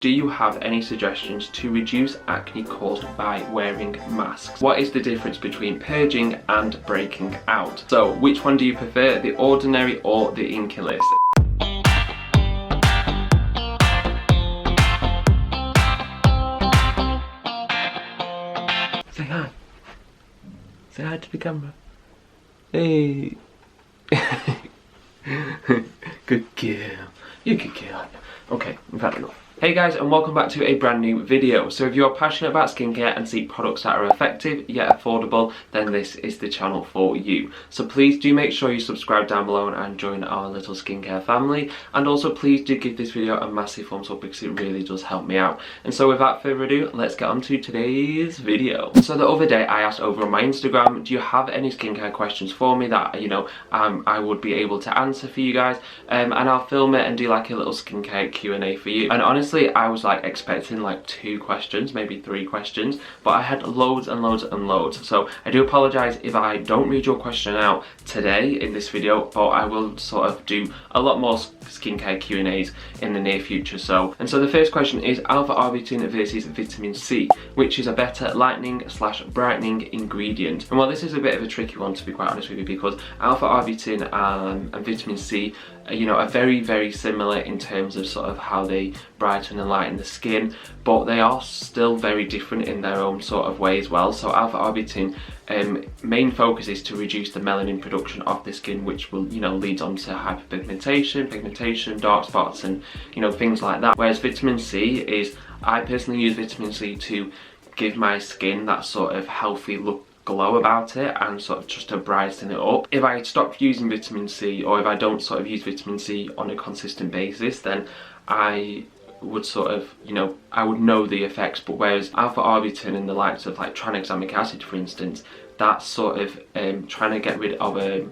Do you have any suggestions to reduce acne caused by wearing masks? What is the difference between purging and breaking out? So which one do you prefer, the ordinary or the inculus? Say hi. Say hi to the camera. Hey. Good girl. You good girl. Okay, we've had enough. Hey guys, and welcome back to a brand new video. So if you're passionate about skincare and seek products that are effective yet affordable, then this is the channel for you. So please do make sure you subscribe down below and join our little skincare family. And also please do give this video a massive thumbs up because it really does help me out. And so without further ado, let's get on to today's video. So the other day I asked over on my Instagram, do you have any skincare questions for me that, I would be able to answer for you guys? And I'll film it and do like a little skincare Q&A for you. And honestly, I was like expecting like 2 questions, maybe 3 questions, but I had loads and loads and loads. So I do apologise if I don't read your question out today in this video, but I will sort of do a lot more skincare Q&As in the near future. So the first question is alpha arbutin versus vitamin C, which is a better lightening / brightening ingredient? And well, this is a bit of a tricky one, to be quite honest with you, because alpha arbutin and vitamin C are very, very similar in terms of sort of how they brighten and lighten the skin, but they are still very different in their own sort of way as well. So alpha arbutin main focus is to reduce the melanin production of the skin, which will lead on to hyperpigmentation, pigmentation, dark spots, and things like that. Whereas vitamin C is, I personally use vitamin C to give my skin that sort of healthy look, glow about it, and sort of just to brighten it up. If I stop using vitamin C, or if I don't sort of use vitamin C on a consistent basis, then I would sort of, I would know the effects. But whereas alpha arbutin and the likes of like tranexamic acid, for instance, that's sort of trying to get rid of a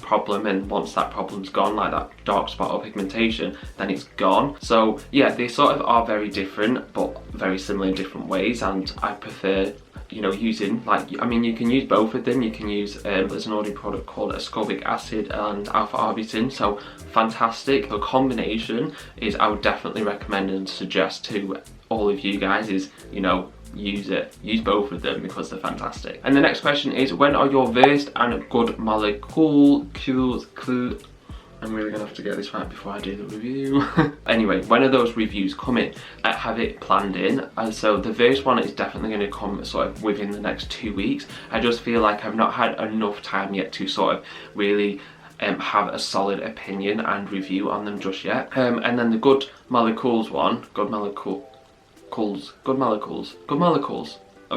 problem, and once that problem's gone, like that dark spot or pigmentation, then it's gone. So yeah, they sort of are very different, but very similar in different ways, and I prefer using, you can use both of them. You can use, there's an already product called ascorbic acid and alpha arbutin, so fantastic. The combination is, I would definitely recommend and suggest to all of you guys is, use both of them because they're fantastic. And the next question is, when are your versed and good molecules, I'm really gonna have to get this right before I do the review. Anyway, when are those reviews coming? I have it planned in. So the first one is definitely gonna come sort of within the next 2 weeks. I just feel like I've not had enough time yet to sort of really have a solid opinion and review on them just yet. And then the good molecules one, good molecules. Are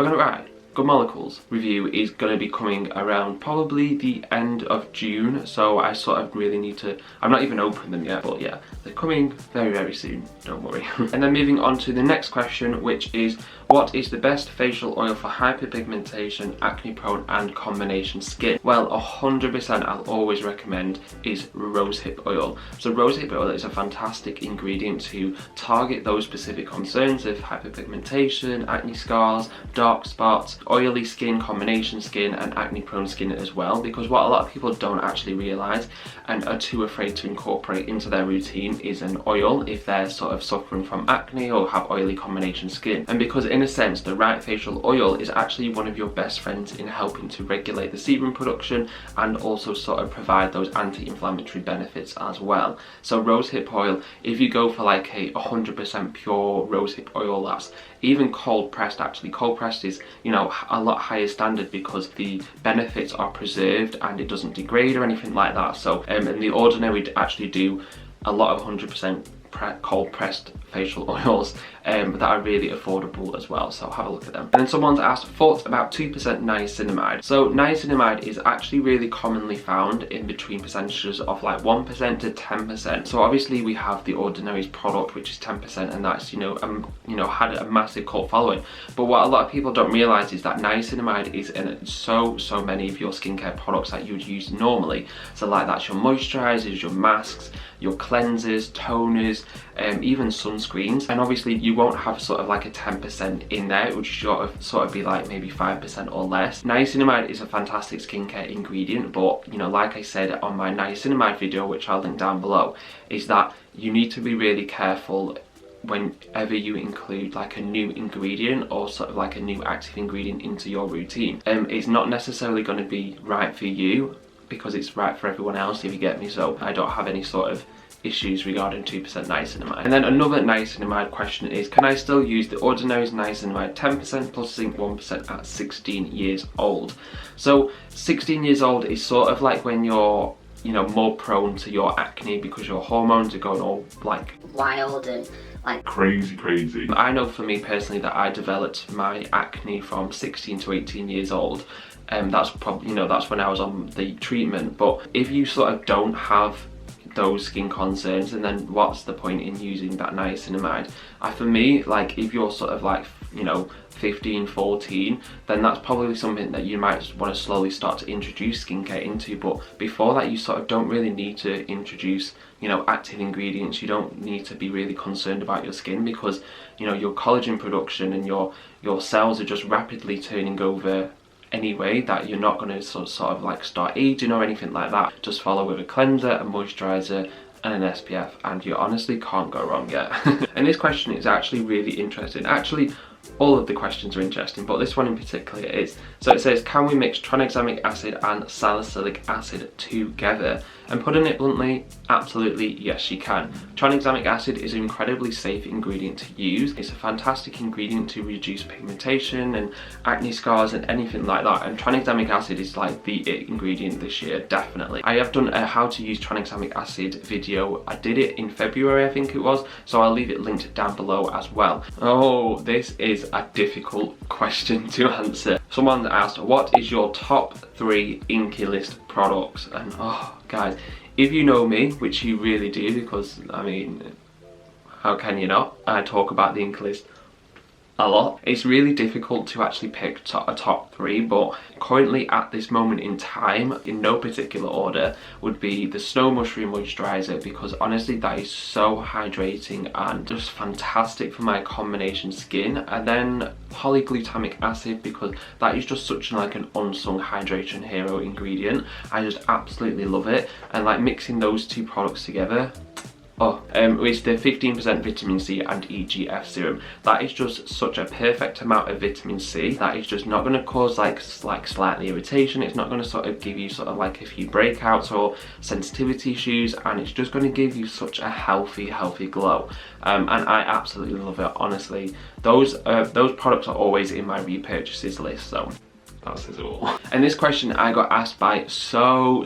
we gonna right? Good Molecules review is going to be coming around probably the end of June, so I sort of really need to, I've not even opened them yet, but yeah, they're coming very, very soon, don't worry. And then moving on to the next question, which is, what is the best facial oil for hyperpigmentation, acne prone and combination skin? Well, 100% I'll always recommend is rosehip oil. So rosehip oil is a fantastic ingredient to target those specific concerns of hyperpigmentation, acne scars, dark spots, oily skin, combination skin and acne prone skin as well, because what a lot of people don't actually realise and are too afraid to incorporate into their routine is an oil if they're sort of suffering from acne or have oily combination skin. And because in a sense the right facial oil is actually one of your best friends in helping to regulate the sebum production and also sort of provide those anti-inflammatory benefits as well. So rosehip oil, if you go for like a 100% pure rosehip oil, that's even cold pressed, actually cold pressed is a lot higher standard because the benefits are preserved and it doesn't degrade or anything like that. So and the Ordinary actually do a lot of 100% cold pressed facial oils that are really affordable as well, so have a look at them. And then someone's asked thoughts about 2% niacinamide. So niacinamide is actually really commonly found in between percentages of like 1% to 10%. So obviously we have the Ordinary's product, which is 10%, and that's had a massive cult following. But what a lot of people don't realize is that niacinamide is in so many of your skincare products that you would use normally. So like that's your moisturizers, your masks, your cleansers, toners, even sunscreens. And obviously you won't have sort of like a 10% in there. It would sort of be like maybe 5% or less. Niacinamide is a fantastic skincare ingredient, but like I said on my niacinamide video, which I'll link down below, is that you need to be really careful whenever you include like a new ingredient or sort of like a new active ingredient into your routine. It's not necessarily going to be right for you because it's right for everyone else, if you get me. So I don't have any sort of issues regarding 2% niacinamide. And then another niacinamide question is, can I still use the ordinary niacinamide 10% plus zinc 1% at 16 years old? So 16 years old is sort of like when you're, you know, more prone to your acne because your hormones are going all like wild and like crazy. I know for me personally that I developed my acne from 16 to 18 years old. That's probably, you know, that's when I was on the treatment. But if you sort of don't have those skin concerns, and then what's the point in using that niacinamide? For me, like if you're sort of like, you know, 15, 14, then that's probably something that you might want to slowly start to introduce skincare into. But before that, you sort of don't really need to introduce, you know, active ingredients. You don't need to be really concerned about your skin because, you know, your collagen production and your cells are just rapidly turning over anyway, that you're not going to sort of like start aging or anything like that. Just follow with a cleanser, a moisturizer and an SPF, and you honestly can't go wrong yet. And this question is actually really interesting. Actually, all of the questions are interesting, but this one in particular is. So it says, can we mix tranexamic acid and salicylic acid together? And putting it bluntly, absolutely yes you can. Tranexamic acid is an incredibly safe ingredient to use. It's a fantastic ingredient to reduce pigmentation and acne scars and anything like that. And tranexamic acid is like the it ingredient this year, definitely. I have done a how to use tranexamic acid video. I did it in February, I think it was, so I'll leave it linked down below as well. Oh, this is a difficult question to answer. Someone asked, what is your top 3 Inky List products? And oh guys, if you know me, which you really do, because I mean, how can you not? I talk about the Inky List a lot. It's really difficult to actually pick a top 3, but currently at this moment in time, in no particular order, would be the Snow Mushroom Moisturizer, because honestly that is so hydrating and just fantastic for my combination skin. And then Polyglutamic acid, because that is just such like an unsung hydration hero ingredient. I just absolutely love it, and like mixing those two products together, it's the 15% vitamin C and EGF serum. That is just such a perfect amount of vitamin C. That is just not going to cause like slightly irritation. It's not going to sort of give you sort of like a few breakouts or sensitivity issues, and it's just going to give you such a healthy glow. And I absolutely love it, honestly. Those products are always in my repurchases list, so that says it all. And this question I got asked by so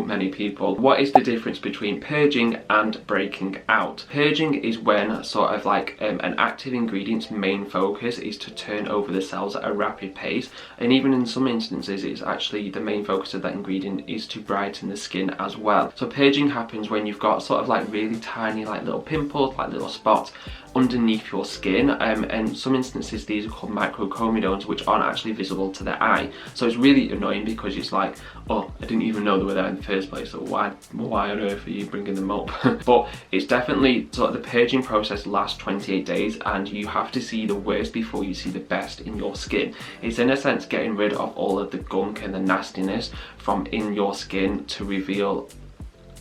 many people. What is the difference between purging and breaking out? Purging is when sort of like an active ingredient's main focus is to turn over the cells at a rapid pace, and even in some instances it's actually the main focus of that ingredient is to brighten the skin as well. So purging happens when you've got sort of like really tiny like little pimples, like little spots underneath your skin, and some instances these are called microcomedones, which aren't actually visible to the eye. So it's really annoying because it's like, oh, I didn't even know they were there in the first place, so why on earth are you bringing them up? But it's definitely sort of the purging process lasts 28 days, and you have to see the worst before you see the best in your skin. It's in a sense getting rid of all of the gunk and the nastiness from in your skin to reveal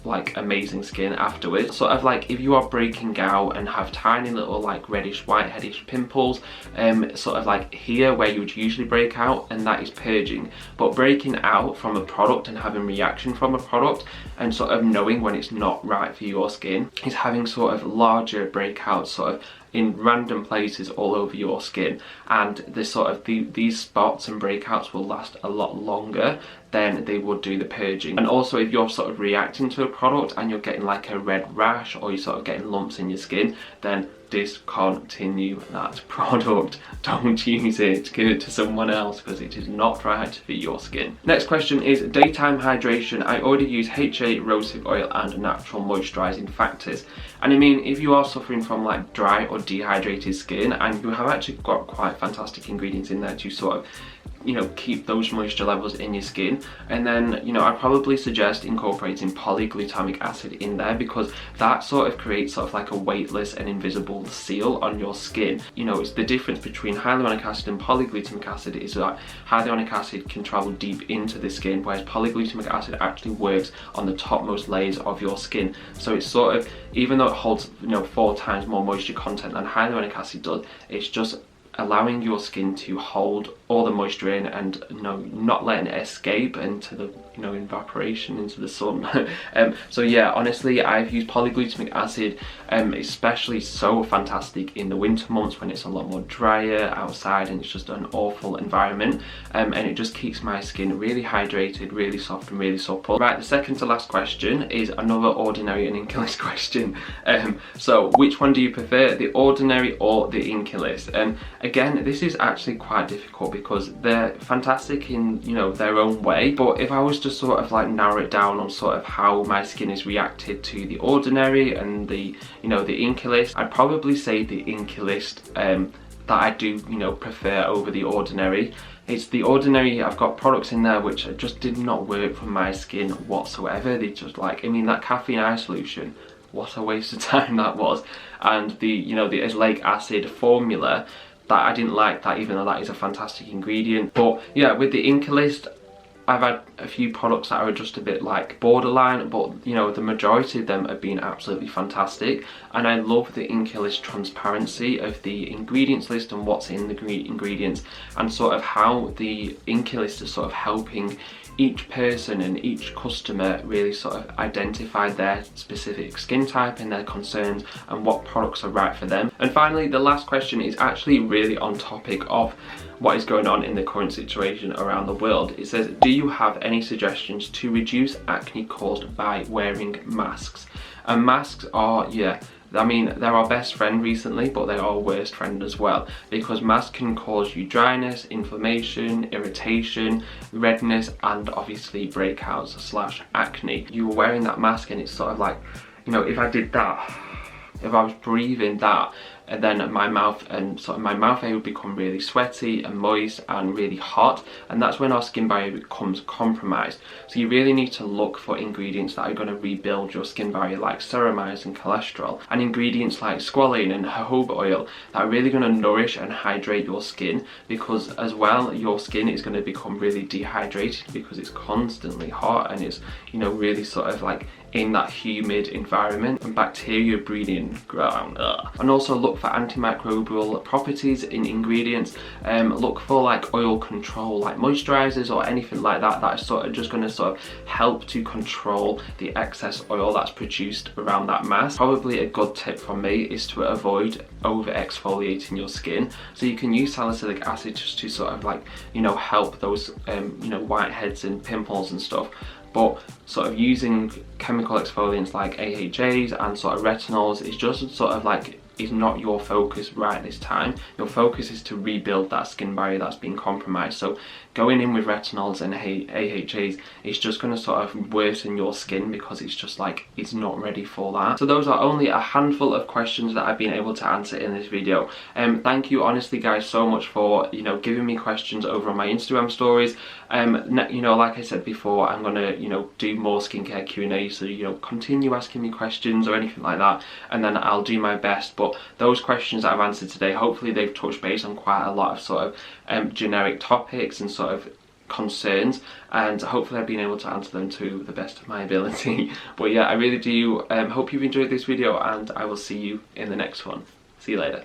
like amazing skin afterwards. Sort of like if you are breaking out and have tiny little like reddish whiteheadish pimples, sort of like here where you would usually break out, and that is purging. But breaking out from a product and having reaction from a product and sort of knowing when it's not right for your skin is having sort of larger breakouts sort of in random places all over your skin, and the sort of these spots and breakouts will last a lot longer than they would do the purging. And also if you're sort of reacting to a product and you're getting like a red rash or you're sort of getting lumps in your skin, then discontinue that product. Don't use it, give it to someone else because it is not right for your skin. Next question is daytime hydration. I already use HA, rosehip oil and natural moisturizing factors. And I mean, if you are suffering from like dry or dehydrated skin and you have actually got quite fantastic ingredients in there to sort of you know, keep those moisture levels in your skin. And then, you know, I'd probably suggest incorporating polyglutamic acid in there, because that sort of creates sort of like a weightless and invisible seal on your skin. You know, it's the difference between hyaluronic acid and polyglutamic acid is that hyaluronic acid can travel deep into the skin, whereas polyglutamic acid actually works on the topmost layers of your skin. So it's sort of, even though it holds, you know, 4 times more moisture content than hyaluronic acid does, it's just allowing your skin to hold all the moisture in and, you know, not letting it escape into the, you know, evaporation into the sun. So yeah, honestly, I've used polyglutamic acid, especially so fantastic in the winter months when it's a lot more drier outside and it's just an awful environment, and it just keeps my skin really hydrated, really soft and really supple. Right, the second to last question is another ordinary and ink list question. So which one do you prefer, the ordinary or the ink list? Again, this is actually quite difficult because they're fantastic in, you know, their own way, but if I was to sort of like narrow it down on sort of how my skin is reacted to the ordinary and the, you know, the ink list, I'd probably say the ink list that I do, you know, prefer over the ordinary. It's the ordinary, I've got products in there which just did not work for my skin whatsoever. They just, like, I mean, that caffeine eye solution, what a waste of time that was. And the, you know, the azelaic acid formula, that I didn't like that, even though that is a fantastic ingredient. But yeah, with the ink list, I've had a few products that are just a bit like borderline, but you know, the majority of them have been absolutely fantastic. And I love the ink list transparency of the ingredients list and what's in the ingredients, and sort of how the ink list is sort of helping each person and each customer really sort of identify their specific skin type and their concerns and what products are right for them. And finally, the last question is actually really on topic of what is going on in the current situation around the world. It says, do you have any suggestions to reduce acne caused by wearing masks? And masks are, yeah, I mean, they're our best friend recently, but they're our worst friend as well, because masks can cause you dryness, inflammation, irritation, redness, and obviously breakouts / acne. You were wearing that mask and it's sort of like, you know, if I did that, if I was breathing that, and then my mouth and sort of my mouth area would become really sweaty and moist and really hot, and that's when our skin barrier becomes compromised. So you really need to look for ingredients that are going to rebuild your skin barrier, like ceramides and cholesterol, and ingredients like squalane and jojoba oil that are really going to nourish and hydrate your skin, because as well your skin is going to become really dehydrated because it's constantly hot and it's, you know, really sort of like in that humid environment, and bacteria breeding ground. And also look for antimicrobial properties in ingredients. Look for like oil control, like moisturizers or anything like that, that is sort of just going to sort of help to control the excess oil that's produced around that mask. Probably a good tip from me is to avoid over exfoliating your skin. So you can use salicylic acid just to sort of like, you know, help those you know, whiteheads and pimples and stuff. But sort of using chemical exfoliants like AHAs and sort of retinols is just sort of like, is not your focus right this time. Your focus is to rebuild that skin barrier that's been compromised. So going in with retinols and AHAs is just going to sort of worsen your skin, because it's just like, it's not ready for that. So those are only a handful of questions that I've been able to answer in this video. Thank you honestly guys so much for, you know, giving me questions over on my Instagram stories. You know, like I said before, I'm gonna, you know, do more skincare Q&A, so, you know, continue asking me questions or anything like that, and then I'll do my best. But those questions that I've answered today, hopefully they've touched base on quite a lot of sort of generic topics and sort of concerns, and hopefully I've been able to answer them to the best of my ability. But yeah, I really do hope you've enjoyed this video, and I will see you in the next one. See you later.